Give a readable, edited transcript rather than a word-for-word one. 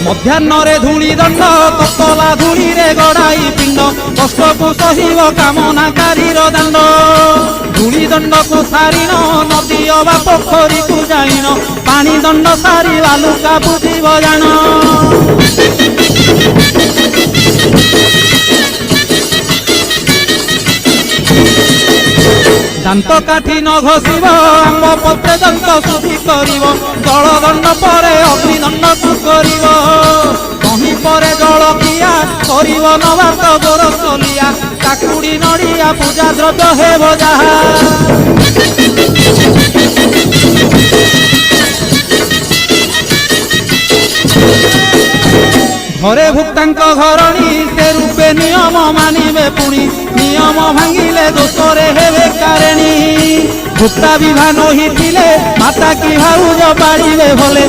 ମଧ୍ୟାହ୍ନରେ ଧୂଳି ଦଣ୍ଡ ତତଲା ଧୂଳିରେ ଗଡ଼ାଇ ପିଣ୍ଡ କଷ୍ଟକୁ ସହିବ କାମନାକାରୀର ଦାଣ୍ଡ। ଧୂଳି ଦଣ୍ଡକୁ ସାରିନ ନଦୀ ଅବା ପୋଖରୀକୁ ଯାଇନ ପାଣି ଦଣ୍ଡ ସାରି ବାଲୁକା ବୁଝିବ ଜାଣ। ଦାନ୍ତ କାଠି ନ ଘଷିବ ଆମ୍ବ ପତ୍ରେ ଦନ୍ତ ଶୁଦ୍ଧି କରିବ ଜଳ ଦଣ୍ଡ ପରେ ଅଗ୍ନିଦଣ୍ଡକୁ କରିବ। କହିଁ ପରେ ଜଳକିଆ କରିବ ନବାତ ଗୋରସଲିଆ କାକୁଡ଼ି ନଡ଼ିଆ ପୂଜା ଦ୍ରବ୍ୟ ହେବ ଯାହା। ଘରେ ଭୁକ୍ତାଙ୍କ ଘରଣୀ ସେ ରୂପେ ନିୟମ ମାନିବେ ପୁଣି ନିୟମ ଭାଙ୍ଗିଲେ ଦୋଷରେ ହେବେ କାରେଣୀ। ଭୁକ୍ତା ବିଭା ନହିଥିଲେ ମାତା କି ଭାଉଜ ପାଳିବେ ଭଲେ।